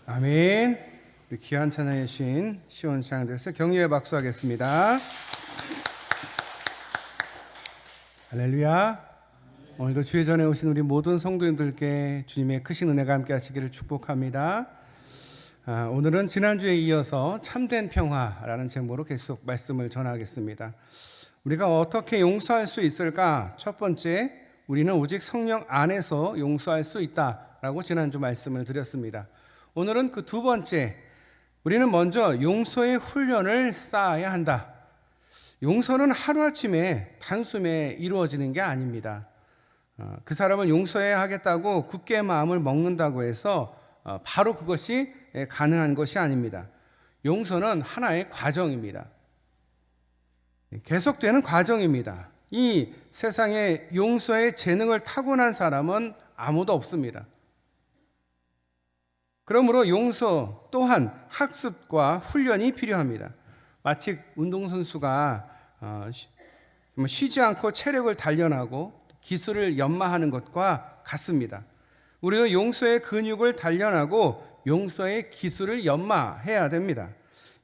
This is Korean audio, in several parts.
아멘. 우리 귀한 찬양의 신 시온 찬양들에서 격려의 박수하겠습니다. 할렐루야. 오늘도 주의 전에 오신 우리 모든 성도님들께 주님의 크신 은혜가 함께 하시기를 축복합니다. 오늘은 지난주에 이어서 참된 평화라는 제목으로 계속 말씀을 전하겠습니다. 우리가 어떻게 용서할 수 있을까? 첫 번째, 우리는 오직 성령 안에서 용서할 수 있다라고 지난주 말씀을 드렸습니다. 오늘은 그 두 번째, 우리는 먼저 용서의 훈련을 쌓아야 한다. 용서는 하루아침에 단숨에 이루어지는 게 아닙니다. 그 사람을 용서해야 하겠다고 굳게 마음을 먹는다고 해서 바로 그것이 가능한 것이 아닙니다. 용서는 하나의 과정입니다. 계속되는 과정입니다. 이 세상에 용서의 재능을 타고난 사람은 아무도 없습니다. 그러므로 용서 또한 학습과 훈련이 필요합니다. 마치 운동선수가 쉬지 않고 체력을 단련하고 기술을 연마하는 것과 같습니다. 우리도 용서의 근육을 단련하고 용서의 기술을 연마해야 됩니다.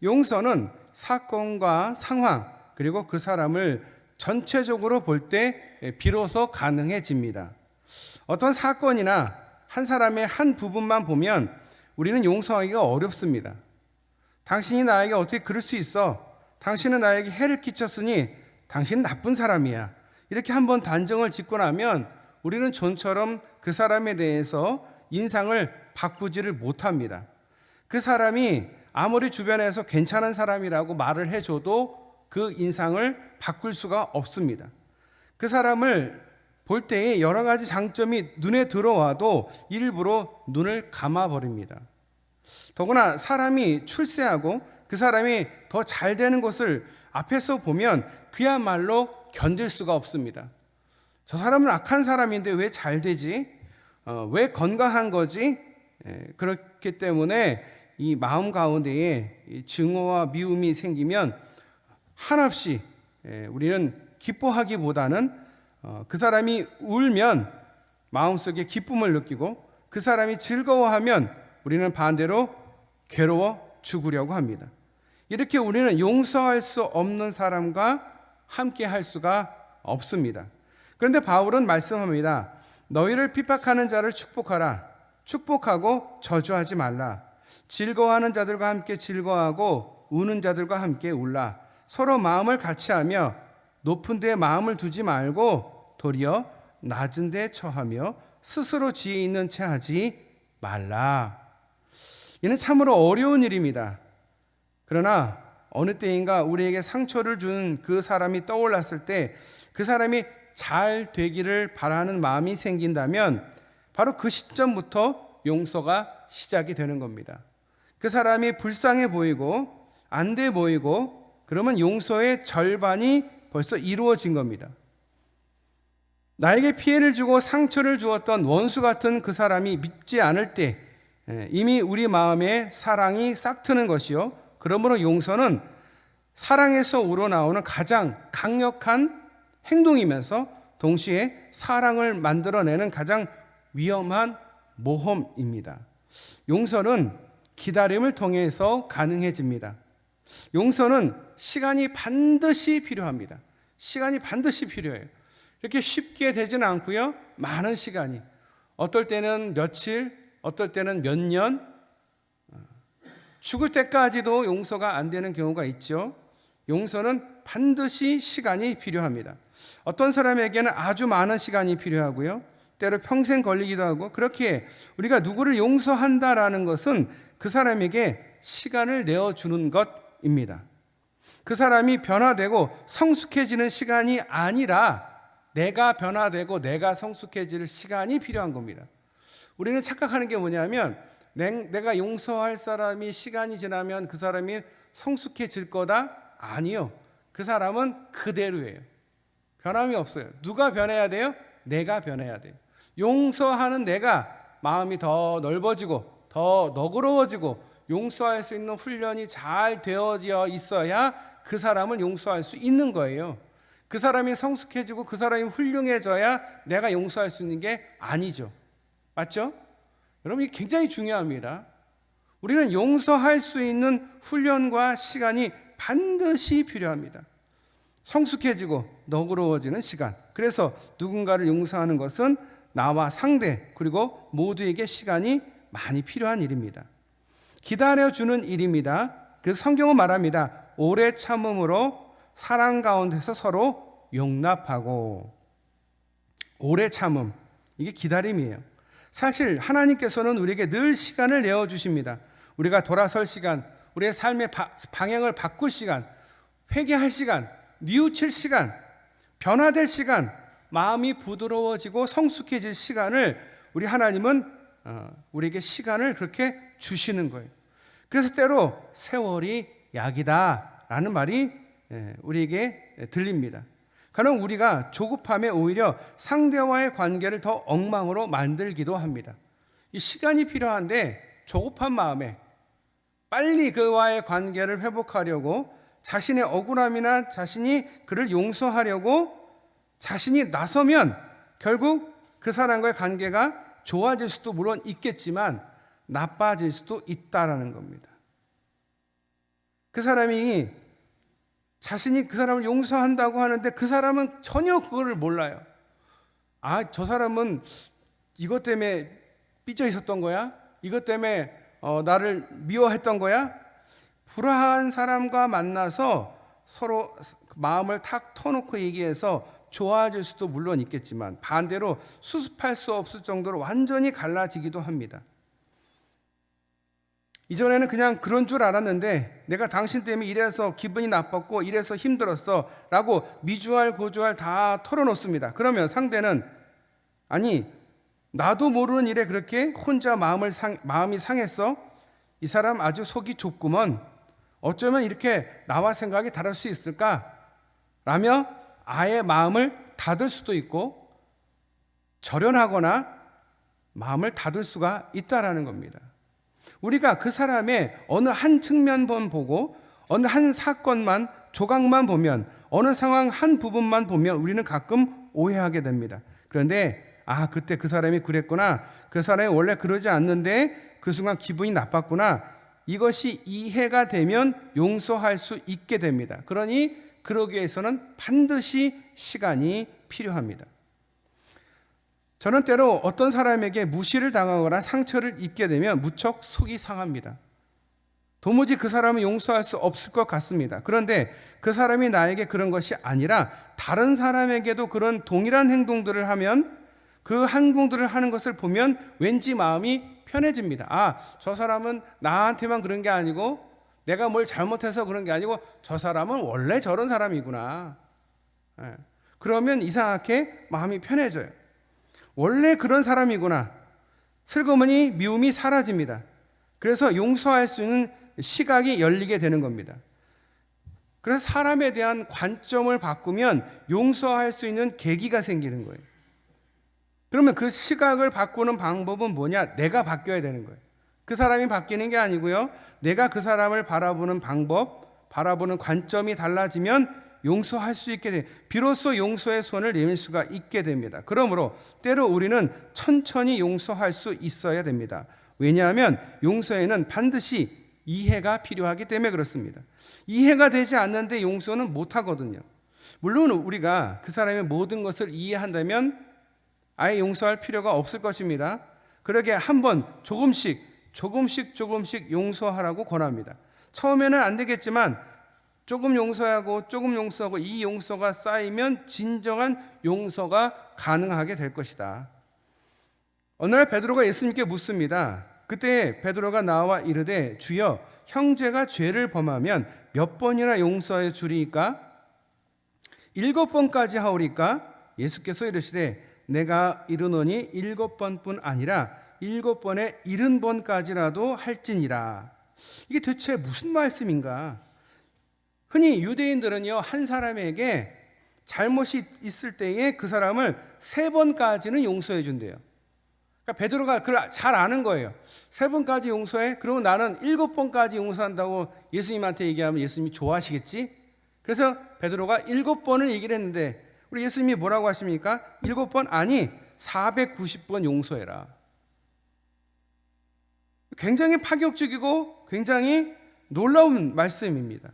용서는 사건과 상황 그리고 그 사람을 전체적으로 볼 때 비로소 가능해집니다. 어떤 사건이나 한 사람의 한 부분만 보면 우리는 용서하기가 어렵습니다. 당신이 나에게 어떻게 그럴 수 있어? 당신은 나에게 해를 끼쳤으니 당신은 나쁜 사람이야. 이렇게 한번 단정을 짓고 나면 우리는 좀처럼 그 사람에 대해서 인상을 바꾸지를 못합니다. 그 사람이 아무리 주변에서 괜찮은 사람이라고 말을 해줘도 그 인상을 바꿀 수가 없습니다. 그 사람을 볼 때에 여러 가지 장점이 눈에 들어와도 일부러 눈을 감아버립니다. 더구나 사람이 출세하고 그 사람이 더 잘 되는 것을 앞에서 보면 그야말로 견딜 수가 없습니다. 저 사람은 악한 사람인데 왜 잘 되지? 왜 건강한 거지? 그렇기 때문에 이 마음 가운데에 증오와 미움이 생기면 한없이 우리는 기뻐하기보다는 그 사람이 울면 마음속에 기쁨을 느끼고 그 사람이 즐거워하면 우리는 반대로 괴로워 죽으려고 합니다. 이렇게 우리는 용서할 수 없는 사람과 함께 할 수가 없습니다. 그런데 바울은 말씀합니다. 너희를 핍박하는 자를 축복하라. 축복하고 저주하지 말라. 즐거워하는 자들과 함께 즐거워하고 우는 자들과 함께 울라. 서로 마음을 같이하며 높은 데에 마음을 두지 말고 도리어 낮은 데에 처하며 스스로 지혜 있는 채 하지 말라. 이는 참으로 어려운 일입니다. 그러나 어느 때인가 우리에게 상처를 준 그 사람이 떠올랐을 때 그 사람이 잘 되기를 바라는 마음이 생긴다면 바로 그 시점부터 용서가 시작이 되는 겁니다. 그 사람이 불쌍해 보이고 안 돼 보이고 그러면 용서의 절반이 벌써 이루어진 겁니다. 나에게 피해를 주고 상처를 주었던 원수 같은 그 사람이 밉지 않을 때 이미 우리 마음에 사랑이 싹트는 것이요. 그러므로 용서는 사랑에서 우러나오는 가장 강력한 행동이면서 동시에 사랑을 만들어내는 가장 위험한 모험입니다. 용서는 기다림을 통해서 가능해집니다. 용서는 시간이 반드시 필요합니다. 시간이 반드시 필요해요. 이렇게 쉽게 되지는 않고요. 많은 시간이, 어떨 때는 며칠, 어떨 때는 몇 년, 죽을 때까지도 용서가 안 되는 경우가 있죠. 용서는 반드시 시간이 필요합니다. 어떤 사람에게는 아주 많은 시간이 필요하고요. 때로 평생 걸리기도 하고, 그렇게 우리가 누구를 용서한다라는 것은 그 사람에게 시간을 내어주는 것입니다. 그 사람이 변화되고 성숙해지는 시간이 아니라 내가 변화되고 내가 성숙해질 시간이 필요한 겁니다. 우리는 착각하는 게 뭐냐면 내가 용서할 사람이 시간이 지나면 그 사람이 성숙해질 거다? 아니요. 그 사람은 그대로예요. 변함이 없어요. 누가 변해야 돼요? 내가 변해야 돼요. 용서하는 내가 마음이 더 넓어지고 더 너그러워지고 용서할 수 있는 훈련이 잘 되어져 있어야 그 사람을 용서할 수 있는 거예요. 그 사람이 성숙해지고 그 사람이 훌륭해져야 내가 용서할 수 있는 게 아니죠. 맞죠? 여러분, 이게 굉장히 중요합니다. 우리는 용서할 수 있는 훈련과 시간이 반드시 필요합니다. 성숙해지고 너그러워지는 시간. 그래서 누군가를 용서하는 것은 나와 상대 그리고 모두에게 시간이 많이 필요한 일입니다. 기다려주는 일입니다. 그래서 성경은 말합니다. 오래 참음으로 사랑 가운데서 서로 용납하고. 오래 참음, 이게 기다림이에요. 사실 하나님께서는 우리에게 늘 시간을 내어주십니다. 우리가 돌아설 시간, 우리의 삶의 방향을 바꿀 시간, 회개할 시간, 뉘우칠 시간, 변화될 시간, 마음이 부드러워지고 성숙해질 시간을 우리 하나님은 우리에게 시간을 그렇게 주시는 거예요. 그래서 때로 세월이 약이다 라는 말이 우리에게 들립니다. 그러나 우리가 조급함에 오히려 상대와의 관계를 더 엉망으로 만들기도 합니다. 이 시간이 필요한데 조급한 마음에 빨리 그와의 관계를 회복하려고 자신의 억울함이나 자신이 그를 용서하려고 자신이 나서면 결국 그 사람과의 관계가 좋아질 수도 물론 있겠지만 나빠질 수도 있다라는 겁니다. 그 사람이 자신이 그 사람을 용서한다고 하는데 그 사람은 전혀 그거를 몰라요. 아, 저 사람은 이것 때문에 삐져 있었던 거야? 이것 때문에 나를 미워했던 거야? 불화한 사람과 만나서 서로 마음을 탁 터놓고 얘기해서 좋아질 수도 물론 있겠지만 반대로 수습할 수 없을 정도로 완전히 갈라지기도 합니다. 이전에는 그냥 그런 줄 알았는데 내가 당신 때문에 이래서 기분이 나빴고 이래서 힘들었어 라고 미주알 고주알 다 털어놓습니다. 그러면 상대는 아니 나도 모르는 일에 그렇게 혼자 마음이 상했어? 이 사람 아주 속이 좁구먼. 어쩌면 이렇게 나와 생각이 다를 수 있을까? 라며 아예 마음을 닫을 수도 있고 절연하거나 마음을 닫을 수가 있다라는 겁니다. 우리가 그 사람의 어느 한 측면만 보고 어느 한 사건만 조각만 보면 어느 상황 한 부분만 보면 우리는 가끔 오해하게 됩니다. 그런데 그때 그 사람이 그랬구나. 그 사람이 원래 그러지 않는데 그 순간 기분이 나빴구나. 이것이 이해가 되면 용서할 수 있게 됩니다. 그러니 그러기 위해서는 반드시 시간이 필요합니다. 저는 때로 어떤 사람에게 무시를 당하거나 상처를 입게 되면 무척 속이 상합니다. 도무지 그 사람을 용서할 수 없을 것 같습니다. 그런데 그 사람이 나에게 그런 것이 아니라 다른 사람에게도 그런 동일한 행동들을 하면 그 행동들을 하는 것을 보면 왠지 마음이 편해집니다. 저 사람은 나한테만 그런 게 아니고 내가 뭘 잘못해서 그런 게 아니고 저 사람은 원래 저런 사람이구나. 그러면 이상하게 마음이 편해져요. 원래 그런 사람이구나. 슬그머니 미움이 사라집니다. 그래서 용서할 수 있는 시각이 열리게 되는 겁니다. 그래서 사람에 대한 관점을 바꾸면 용서할 수 있는 계기가 생기는 거예요. 그러면 그 시각을 바꾸는 방법은 뭐냐? 내가 바뀌어야 되는 거예요. 그 사람이 바뀌는 게 아니고요. 내가 그 사람을 바라보는 방법, 바라보는 관점이 달라지면 용서할 수 있게 돼요. 비로소 용서의 손을 내밀 수가 있게 됩니다. 그러므로 때로 우리는 천천히 용서할 수 있어야 됩니다. 왜냐하면 용서에는 반드시 이해가 필요하기 때문에 그렇습니다. 이해가 되지 않는데 용서는 못하거든요. 물론 우리가 그 사람의 모든 것을 이해한다면 아예 용서할 필요가 없을 것입니다. 그러게 한번 조금씩 용서하라고 권합니다. 처음에는 안 되겠지만 조금 용서하고 이 용서가 쌓이면 진정한 용서가 가능하게 될 것이다. 어느 날 베드로가 예수님께 묻습니다. 그때 베드로가 나와 이르되 주여 형제가 죄를 범하면 몇 번이나 용서해 주리이까? 7번까지 하오리까? 예수께서 이르시되 내가 이르노니 7번뿐 아니라 7번에 70번까지라도 할지니라. 이게 대체 무슨 말씀인가? 흔히 유대인들은요, 한 사람에게 잘못이 있을 때에 그 사람을 3번까지는 용서해 준대요. 그러니까 베드로가 그걸 잘 아는 거예요. 3번까지 용서해? 그러면 나는 7번까지 용서한다고 예수님한테 얘기하면 예수님이 좋아하시겠지? 그래서 베드로가 7번을 얘기를 했는데 우리 예수님이 뭐라고 하십니까? 7번 아니 490번 용서해라. 굉장히 파격적이고 굉장히 놀라운 말씀입니다.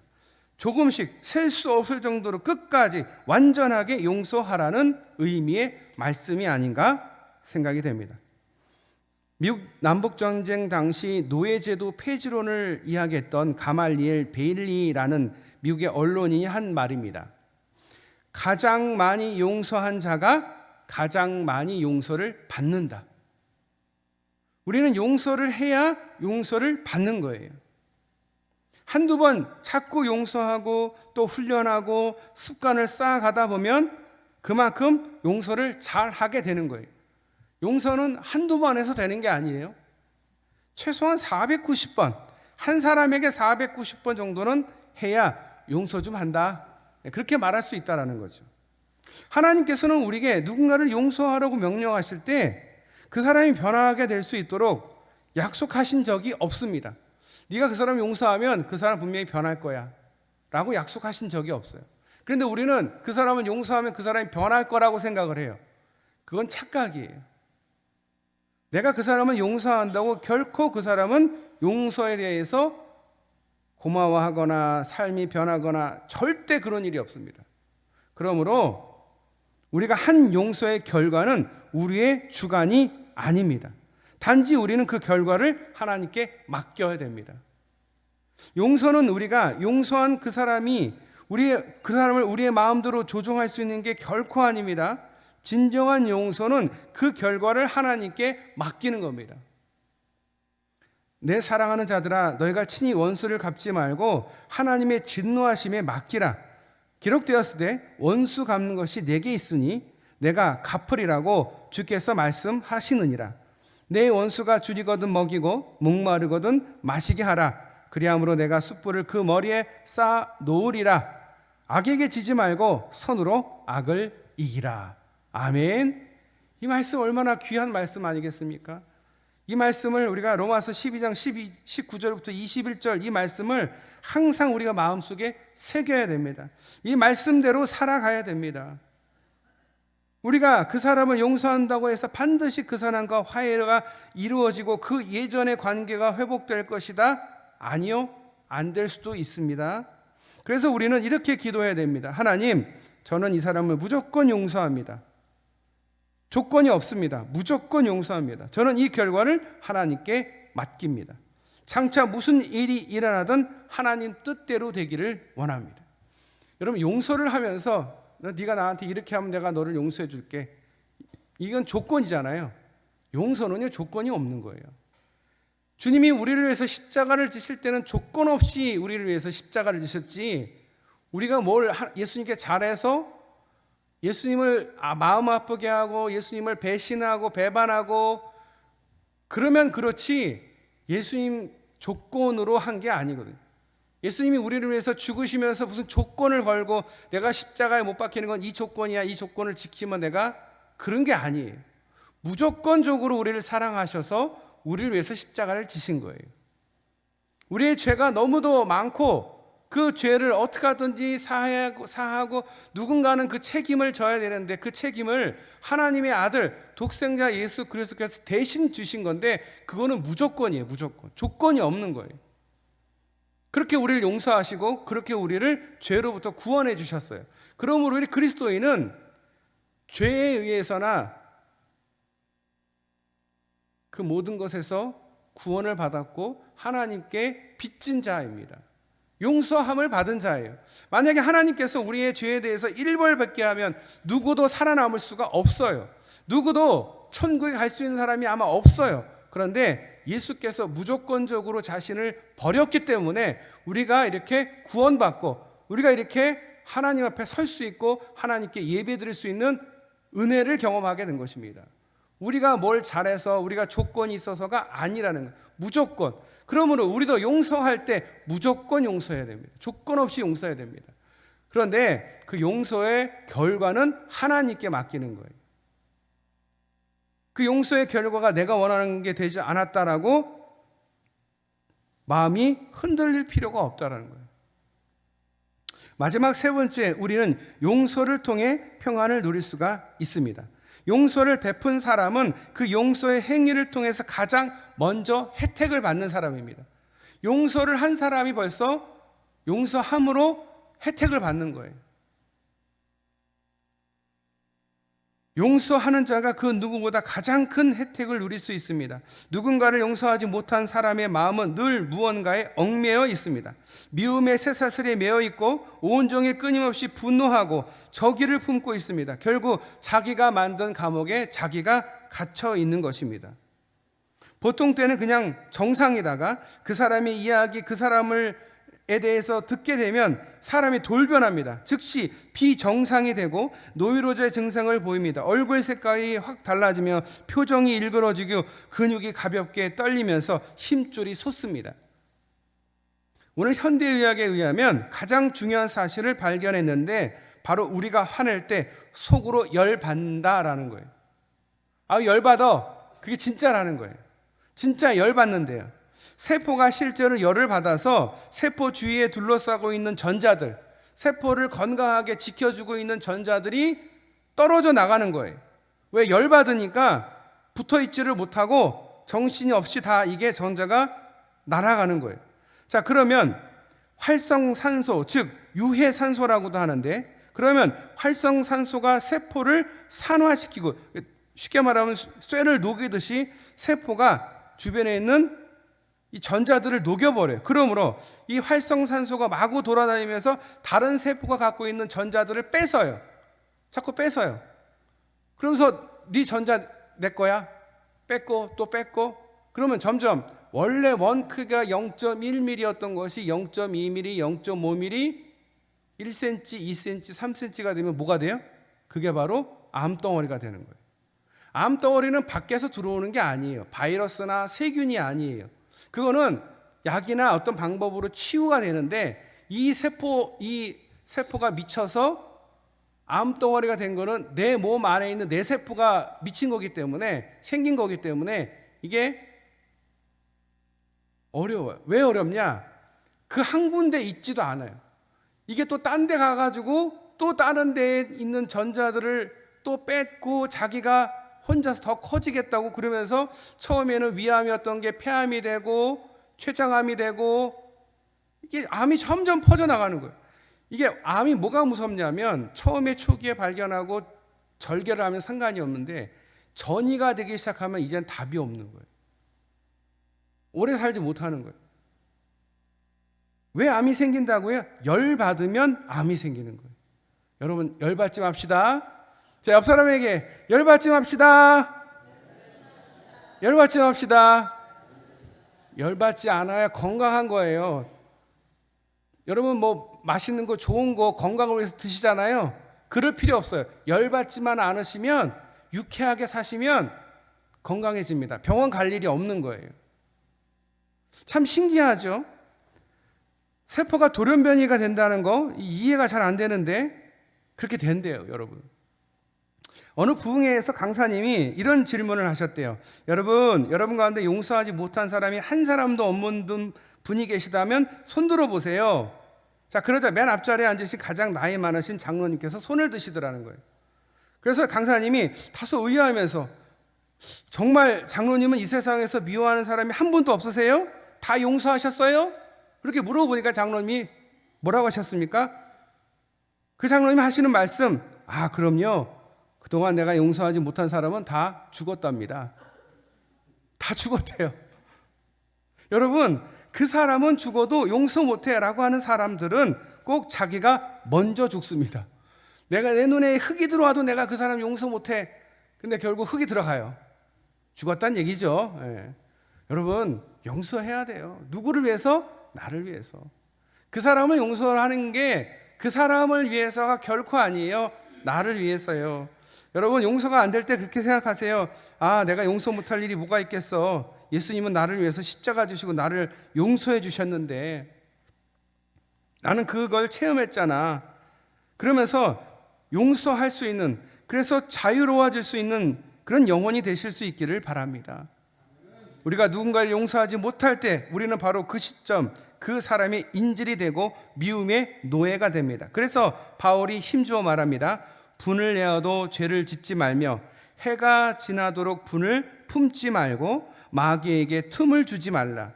조금씩 셀 수 없을 정도로 끝까지 완전하게 용서하라는 의미의 말씀이 아닌가 생각이 됩니다. 미국 남북전쟁 당시 노예제도 폐지론을 이야기했던 가말리엘 베일리라는 미국의 언론인이 한 말입니다. 가장 많이 용서한 자가 가장 많이 용서를 받는다. 우리는 용서를 해야 용서를 받는 거예요. 한두 번 자꾸 용서하고 또 훈련하고 습관을 쌓아가다 보면 그만큼 용서를 잘 하게 되는 거예요. 용서는 한두 번 해서 되는 게 아니에요. 최소한 490번, 한 사람에게 490번 정도는 해야 용서 좀 한다. 그렇게 말할 수 있다는 거죠. 하나님께서는 우리에게 누군가를 용서하라고 명령하실 때 그 사람이 변화하게 될 수 있도록 약속하신 적이 없습니다. 네가 그 사람 용서하면 그 사람 분명히 변할 거야 라고 약속하신 적이 없어요. 그런데 우리는 그 사람을 용서하면 그 사람이 변할 거라고 생각을 해요. 그건 착각이에요. 내가 그 사람을 용서한다고 결코 그 사람은 용서에 대해서 고마워하거나 삶이 변하거나 절대 그런 일이 없습니다. 그러므로 우리가 한 용서의 결과는 우리의 주관이 아닙니다. 단지 우리는 그 결과를 하나님께 맡겨야 됩니다. 용서는 우리가 용서한 그 사람이 그 사람을 우리의 마음대로 조종할 수 있는 게 결코 아닙니다. 진정한 용서는 그 결과를 하나님께 맡기는 겁니다. 내 사랑하는 자들아, 너희가 친히 원수를 갚지 말고 하나님의 진노하심에 맡기라. 기록되었을 때 원수 갚는 것이 내게 있으니 내가 갚으리라고 주께서 말씀하시느니라. 내 원수가 줄이거든 먹이고 목마르거든 마시게 하라. 그리함으로 내가 숯불을 그 머리에 쌓아 놓으리라. 악에게 지지 말고 선으로 악을 이기라. 아멘. 이 말씀 얼마나 귀한 말씀 아니겠습니까? 이 말씀을 우리가 로마서 12장 19절부터 21절 이 말씀을 항상 우리가 마음속에 새겨야 됩니다. 이 말씀대로 살아가야 됩니다. 우리가 그 사람을 용서한다고 해서 반드시 그 사람과 화해가 이루어지고 그 예전의 관계가 회복될 것이다? 아니요, 안 될 수도 있습니다. 그래서 우리는 이렇게 기도해야 됩니다. 하나님, 저는 이 사람을 무조건 용서합니다. 조건이 없습니다. 무조건 용서합니다. 저는 이 결과를 하나님께 맡깁니다. 장차 무슨 일이 일어나든 하나님 뜻대로 되기를 원합니다. 여러분, 용서를 하면서 네가 나한테 이렇게 하면 내가 너를 용서해 줄게. 이건 조건이잖아요. 용서는요, 조건이 없는 거예요. 주님이 우리를 위해서 십자가를 지실 때는 조건 없이 우리를 위해서 십자가를 지셨지, 우리가 뭘 예수님께 잘해서 예수님을 마음 아프게 하고 예수님을 배신하고 배반하고 그러면 그렇지, 예수님 조건으로 한 게 아니거든요. 예수님이 우리를 위해서 죽으시면서 무슨 조건을 걸고 내가 십자가에 못 박히는 건 이 조건이야, 이 조건을 지키면 내가, 그런 게 아니에요. 무조건적으로 우리를 사랑하셔서 우리를 위해서 십자가를 지신 거예요. 우리의 죄가 너무도 많고 그 죄를 어떻게 하든지 사하고 누군가는 그 책임을 져야 되는데 그 책임을 하나님의 아들 독생자 예수 그리스도께서 대신 주신 건데 그거는 무조건이에요. 무조건. 조건이 없는 거예요. 그렇게 우리를 용서하시고 그렇게 우리를 죄로부터 구원해 주셨어요. 그러므로 우리 그리스도인은 죄에 의해서나 그 모든 것에서 구원을 받았고 하나님께 빚진 자입니다. 용서함을 받은 자예요. 만약에 하나님께서 우리의 죄에 대해서 일벌백계 하면 누구도 살아남을 수가 없어요. 누구도 천국에 갈 수 있는 사람이 아마 없어요. 그런데 예수께서 무조건적으로 자신을 버렸기 때문에 우리가 이렇게 구원받고 우리가 이렇게 하나님 앞에 설 수 있고 하나님께 예배드릴 수 있는 은혜를 경험하게 된 것입니다. 우리가 뭘 잘해서 우리가 조건이 있어서가 아니라는 거예요. 무조건. 그러므로 우리도 용서할 때 무조건 용서해야 됩니다. 조건 없이 용서해야 됩니다. 그런데 그 용서의 결과는 하나님께 맡기는 거예요. 그 용서의 결과가 내가 원하는 게 되지 않았다라고 마음이 흔들릴 필요가 없다라는 거예요. 마지막 세 번째, 우리는 용서를 통해 평안을 누릴 수가 있습니다. 용서를 베푼 사람은 그 용서의 행위를 통해서 가장 먼저 혜택을 받는 사람입니다. 용서를 한 사람이 벌써 용서함으로 혜택을 받는 거예요. 용서하는 자가 그 누구보다 가장 큰 혜택을 누릴 수 있습니다. 누군가를 용서하지 못한 사람의 마음은 늘 무언가에 얽매여 있습니다. 미움의 쇠사슬에 매여 있고 온종일 끊임없이 분노하고 적의를 품고 있습니다. 결국 자기가 만든 감옥에 자기가 갇혀 있는 것입니다. 보통 때는 그냥 정상이다가 그 사람의 이야기, 그 사람을 에 대해서 듣게 되면 사람이 돌변합니다. 즉시 비정상이 되고 노이로제 증상을 보입니다. 얼굴 색깔이 확 달라지며 표정이 일그러지고 근육이 가볍게 떨리면서 힘줄이 솟습니다. 오늘 현대의학에 의하면 가장 중요한 사실을 발견했는데 바로 우리가 화낼 때 속으로 열받는다라는 거예요. 열받아. 그게 진짜라는 거예요. 진짜 열받는데요. 세포가 실제로 열을 받아서 세포 주위에 둘러싸고 있는 전자들, 세포를 건강하게 지켜주고 있는 전자들이 떨어져 나가는 거예요. 왜? 열받으니까 붙어있지를 못하고 정신이 없이 다 이게 전자가 날아가는 거예요. 자, 그러면 활성산소, 즉 유해산소라고도 하는데, 그러면 활성산소가 세포를 산화시키고, 쉽게 말하면 쇠를 녹이듯이 세포가 주변에 있는 이 전자들을 녹여버려요. 그러므로 이 활성산소가 마구 돌아다니면서 다른 세포가 갖고 있는 전자들을 뺏어요. 자꾸 뺏어요. 그러면서 네 전자 내 거야. 뺏고 또 뺏고. 그러면 점점 원래 원 크기가 0.1mm였던 것이 0.2mm, 0.5mm, 1cm, 2cm, 3cm가 되면 뭐가 돼요? 그게 바로 암덩어리가 되는 거예요. 암덩어리는 밖에서 들어오는 게 아니에요. 바이러스나 세균이 아니에요. 그거는 약이나 어떤 방법으로 치유가 되는데 이 세포가 미쳐서 암덩어리가 된 거는 내 몸 안에 있는 내 세포가 미친 거기 때문에, 생긴 거기 때문에 이게 어려워요. 왜 어렵냐? 그 한 군데 있지도 않아요. 이게 또 딴 데 가가지고 또 다른 데에 있는 전자들을 또 뺏고 자기가 혼자서 더 커지겠다고 그러면서 처음에는 위암이었던 게 폐암이 되고 췌장암이 되고 이게 암이 점점 퍼져나가는 거예요. 이게 암이 뭐가 무섭냐면 처음에 초기에 발견하고 절개를 하면 상관이 없는데 전이가 되기 시작하면 이젠 답이 없는 거예요. 오래 살지 못하는 거예요. 왜 암이 생긴다고요? 열 받으면 암이 생기는 거예요. 여러분 열받지 맙시다. 자, 옆 사람에게 열받지 맙시다. 열받지 맙시다. 열받지 않아야 건강한 거예요. 여러분 뭐 맛있는 거 좋은 거 건강을 위해서 드시잖아요. 그럴 필요 없어요. 열받지만 않으시면 유쾌하게 사시면 건강해집니다. 병원 갈 일이 없는 거예요. 참 신기하죠? 세포가 돌연변이가 된다는 거 이해가 잘 안 되는데 그렇게 된대요, 여러분. 어느 부흥회에서 강사님이 이런 질문을 하셨대요. 여러분 가운데 용서하지 못한 사람이 한 사람도 없는 분이 계시다면 손 들어보세요. 자, 그러자 맨 앞자리에 앉으신 가장 나이 많으신 장로님께서 손을 드시더라는 거예요. 그래서 강사님이 다소 의아하면서 정말 장로님은 이 세상에서 미워하는 사람이 한 분도 없으세요? 다 용서하셨어요? 그렇게 물어보니까 장로님이 뭐라고 하셨습니까? 그 장로님이 하시는 말씀, 그럼요. 그동안 내가 용서하지 못한 사람은 다 죽었답니다. 다 죽었대요. 여러분, 그 사람은 죽어도 용서 못해 라고 하는 사람들은 꼭 자기가 먼저 죽습니다. 내가 내 눈에 흙이 들어와도 내가 그 사람 용서 못해. 근데 결국 흙이 들어가요. 죽었다는 얘기죠. 예. 여러분, 용서해야 돼요. 누구를 위해서? 나를 위해서. 그 사람을 용서하는 게 그 사람을 위해서가 결코 아니에요. 나를 위해서요. 여러분 용서가 안 될 때 그렇게 생각하세요. 내가 용서 못할 일이 뭐가 있겠어. 예수님은 나를 위해서 십자가 지시고 나를 용서해 주셨는데 나는 그걸 체험했잖아. 그러면서 용서할 수 있는, 그래서 자유로워질 수 있는 그런 영혼이 되실 수 있기를 바랍니다. 우리가 누군가를 용서하지 못할 때 우리는 바로 그 시점 그 사람의 인질이 되고 미움의 노예가 됩니다. 그래서 바울이 힘주어 말합니다. 분을 내어도 죄를 짓지 말며 해가 지나도록 분을 품지 말고 마귀에게 틈을 주지 말라.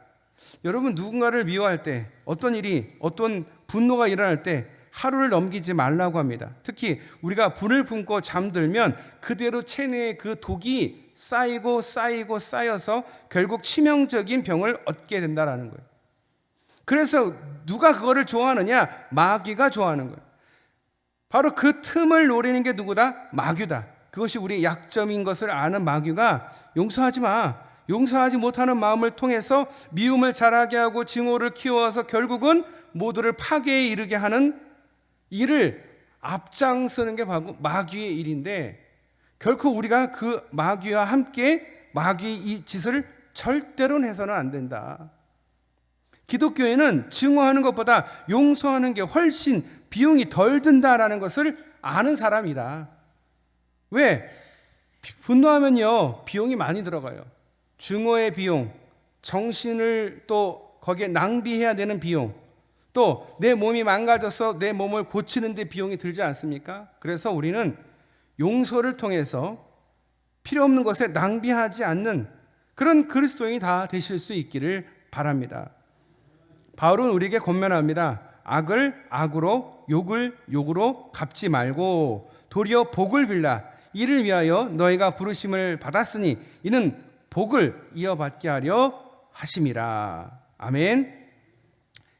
여러분, 누군가를 미워할 때, 어떤 분노가 일어날 때 하루를 넘기지 말라고 합니다. 특히 우리가 분을 품고 잠들면 그대로 체내에 그 독이 쌓여서 결국 치명적인 병을 얻게 된다는 거예요. 그래서 누가 그거를 좋아하느냐? 마귀가 좋아하는 거예요. 바로 그 틈을 노리는 게 누구다? 마귀다. 그것이 우리의 약점인 것을 아는 마귀가 용서하지 마. 용서하지 못하는 마음을 통해서 미움을 자라게 하고 증오를 키워서 결국은 모두를 파괴에 이르게 하는 일을 앞장서는 게 바로 마귀의 일인데, 결코 우리가 그 마귀와 함께 마귀의 이 짓을 절대로 해서는 안 된다. 기독교에는 증오하는 것보다 용서하는 게 훨씬 비용이 덜 든다라는 것을 아는 사람이다. 왜? 분노하면요, 비용이 많이 들어가요. 증오의 비용, 정신을 또 거기에 낭비해야 되는 비용, 또 내 몸이 망가져서 내 몸을 고치는 데 비용이 들지 않습니까? 그래서 우리는 용서를 통해서 필요 없는 것에 낭비하지 않는 그런 그리스도인이 다 되실 수 있기를 바랍니다. 바울은 우리에게 권면합니다. 악을 악으로, 욕을 욕으로 갚지 말고 도리어 복을 빌라. 이를 위하여 너희가 부르심을 받았으니 이는 복을 이어받게 하려 하심이라. 아멘.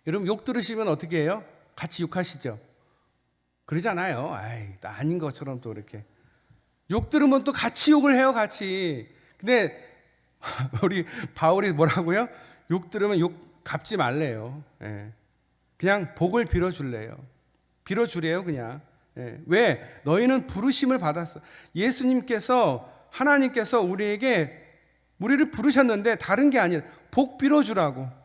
여러분, 욕 들으시면 어떻게 해요? 같이 욕하시죠? 그러잖아요. 또 아닌 것처럼 또 이렇게 욕 들으면 또 같이 욕을 해요. 같이. 근데 우리 바울이 뭐라고요? 욕 들으면 욕 갚지 말래요. 그냥 복을 빌어줄래요. 빌어주래요, 그냥. 왜? 너희는 부르심을 받았어. 하나님께서 우리를 부르셨는데 다른 게 아니라 복 빌어주라고.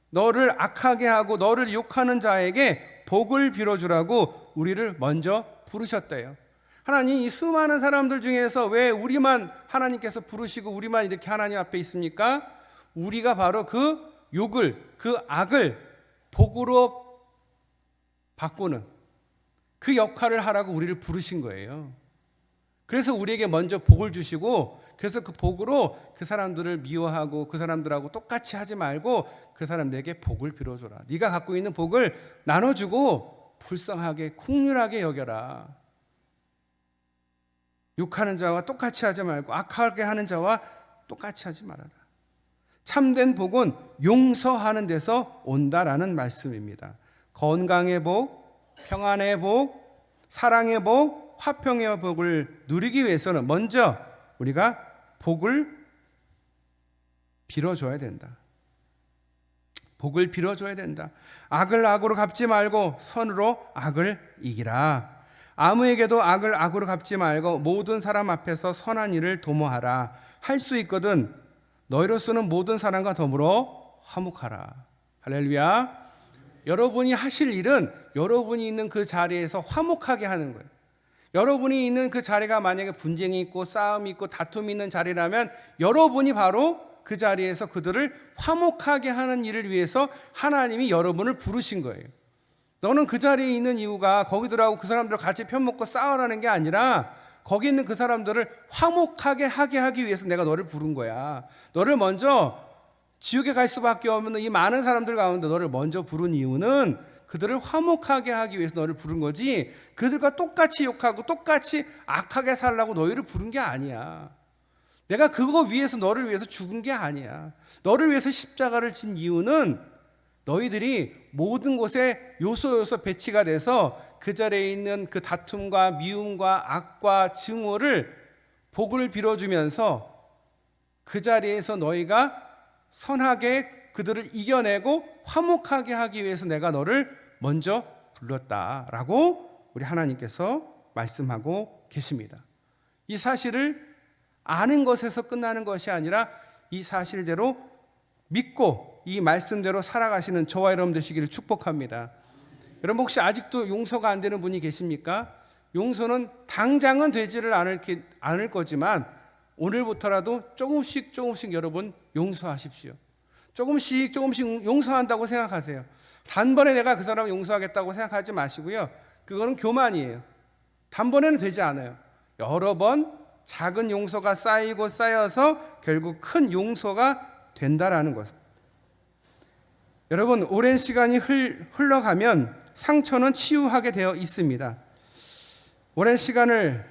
너를 악하게 하고 너를 욕하는 자에게 복을 빌어주라고 우리를 먼저 부르셨대요. 하나님, 이 수많은 사람들 중에서 왜 우리만 하나님께서 부르시고 우리만 이렇게 하나님 앞에 있습니까? 우리가 바로 그 욕을, 그 악을 복으로 바꾸는 그 역할을 하라고 우리를 부르신 거예요. 그래서 우리에게 먼저 복을 주시고, 그래서 그 복으로 그 사람들을 미워하고 그 사람들하고 똑같이 하지 말고 그 사람들에게 복을 빌어줘라. 네가 갖고 있는 복을 나눠주고 불쌍하게 긍휼하게 여겨라. 욕하는 자와 똑같이 하지 말고 악하게 하는 자와 똑같이 하지 말아라. 참된 복은 용서하는 데서 온다라는 말씀입니다. 건강의 복, 평안의 복, 사랑의 복, 화평의 복을 누리기 위해서는 먼저 우리가 복을 빌어줘야 된다. 복을 빌어줘야 된다. 악을 악으로 갚지 말고 선으로 악을 이기라. 아무에게도 악을 악으로 갚지 말고 모든 사람 앞에서 선한 일을 도모하라. 할 수 있거든 너희로서는 모든 사람과 더불어 화목하라. 할렐루야. 여러분이 하실 일은 여러분이 있는 그 자리에서 화목하게 하는 거예요. 여러분이 있는 그 자리가 만약에 분쟁이 있고 싸움이 있고 다툼이 있는 자리라면 여러분이 바로 그 자리에서 그들을 화목하게 하는 일을 위해서 하나님이 여러분을 부르신 거예요. 너는 그 자리에 있는 이유가 거기들하고 그 사람들과 같이 편먹고 싸우라는 게 아니라 거기 있는 그 사람들을 화목하게 하게 하기 위해서 내가 너를 부른 거야. 너를 먼저 지옥에 갈 수밖에 없는 이 많은 사람들 가운데 너를 먼저 부른 이유는 그들을 화목하게 하기 위해서 너를 부른 거지, 그들과 똑같이 욕하고 똑같이 악하게 살라고 너희를 부른 게 아니야. 내가 그거 위해서 너를 위해서 죽은 게 아니야. 너를 위해서 십자가를 진 이유는 너희들이 모든 곳에 요소 배치가 돼서 그 자리에 있는 그 다툼과 미움과 악과 증오를 복을 빌어주면서 그 자리에서 너희가 선하게 그들을 이겨내고 화목하게 하기 위해서 내가 너를 먼저 불렀다라고 우리 하나님께서 말씀하고 계십니다. 이 사실을 아는 것에서 끝나는 것이 아니라 이 사실대로 믿고 이 말씀대로 살아가시는 저와 여러분 되시기를 축복합니다. 여러분, 혹시 아직도 용서가 안 되는 분이 계십니까? 용서는 당장은 되지를 않을 거지만 오늘부터라도 조금씩 여러분 용서하십시오. 조금씩 용서한다고 생각하세요. 단번에 내가 그 사람을 용서하겠다고 생각하지 마시고요. 그거는 교만이에요. 단번에는 되지 않아요. 여러 번 작은 용서가 쌓이고 쌓여서 결국 큰 용서가 된다라는 것. 여러분, 오랜 시간이 흘러가면 상처는 치유하게 되어 있습니다. 오랜 시간을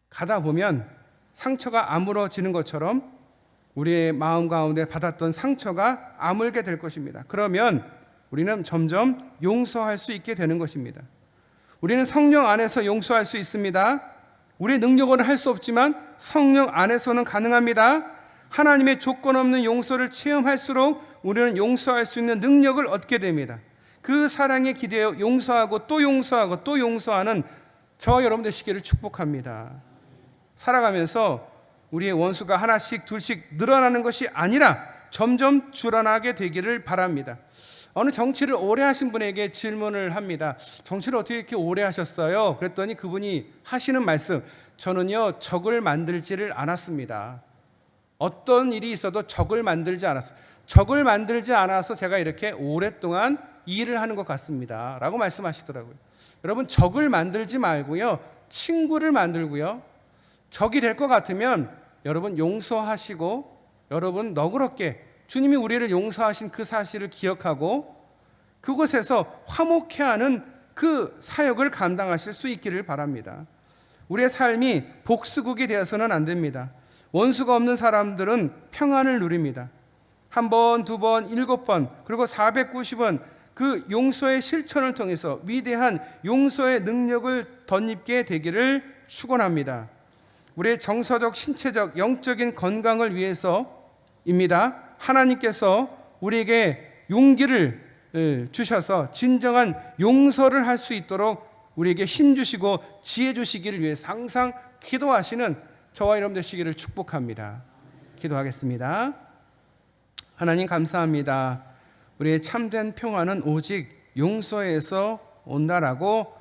가다 보면 상처가 아물어지는 것처럼 우리의 마음 가운데 받았던 상처가 아물게 될 것입니다. 그러면 우리는 점점 용서할 수 있게 되는 것입니다. 우리는 성령 안에서 용서할 수 있습니다. 우리의 능력으로는 할 수 없지만 성령 안에서는 가능합니다. 하나님의 조건 없는 용서를 체험할수록 우리는 용서할 수 있는 능력을 얻게 됩니다. 그 사랑에 기대어 용서하고 또 용서하고 또 용서하는 저와 여러분 되시기를 축복합니다. 살아가면서 우리의 원수가 하나씩 둘씩 늘어나는 것이 아니라 점점 줄어나게 되기를 바랍니다. 어느 정치를 오래 하신 분에게 질문을 합니다. 정치를 어떻게 이렇게 오래 하셨어요? 그랬더니 그분이 하시는 말씀, 저는요 적을 만들지를 않았습니다. 어떤 일이 있어도 적을 만들지 않았어요. 적을 만들지 않아서 제가 이렇게 오랫동안 일을 하는 것 같습니다 라고 말씀하시더라고요. 여러분, 적을 만들지 말고요, 친구를 만들고요, 적이 될 것 같으면 여러분 용서하시고, 여러분 너그럽게 주님이 우리를 용서하신 그 사실을 기억하고 그곳에서 화목해 하는 그 사역을 감당하실 수 있기를 바랍니다. 우리의 삶이 복수국이 되어서는 안 됩니다. 원수가 없는 사람들은 평안을 누립니다. 한 번, 두 번, 7번, 그리고 490번 그 용서의 실천을 통해서 위대한 용서의 능력을 덧입게 되기를 축원합니다. 우리의 정서적, 신체적, 영적인 건강을 위해서입니다. 하나님께서 우리에게 용기를 주셔서 진정한 용서를 할 수 있도록 우리에게 힘 주시고 지혜 주시기를 위해서 항상 기도하시는 저와 여러분 되시기를 축복합니다. 기도하겠습니다. 하나님 감사합니다. 우리의 참된 평화는 오직 용서에서 온다라고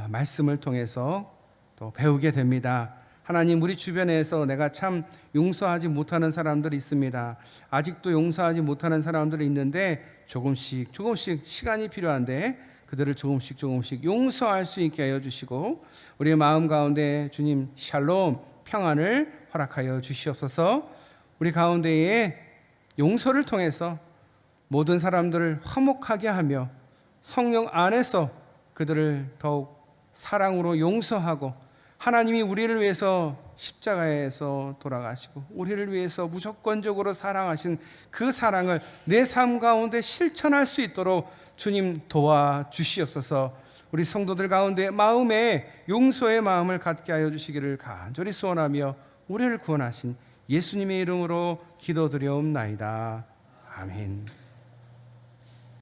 말씀을 통해서 또 배우게 됩니다. 하나님, 우리 주변에서 내가 참 용서하지 못하는 사람들이 있습니다. 아직도 용서하지 못하는 사람들이 있는데 조금씩 시간이 필요한데 그들을 조금씩 용서할 수 있게 하여 주시고 우리의 마음 가운데 주님 샬롬 평안을 허락하여 주시옵소서. 우리 가운데에 용서를 통해서 모든 사람들을 화목하게 하며 성령 안에서 그들을 더욱 사랑으로 용서하고, 하나님이 우리를 위해서 십자가에서 돌아가시고 우리를 위해서 무조건적으로 사랑하신 그 사랑을 내 삶 가운데 실천할 수 있도록 주님 도와주시옵소서. 우리 성도들 가운데 마음에 용서의 마음을 갖게 하여 주시기를 간절히 소원하며 우리를 구원하신 예수님의 이름으로 기도드려옵나이다. 아멘.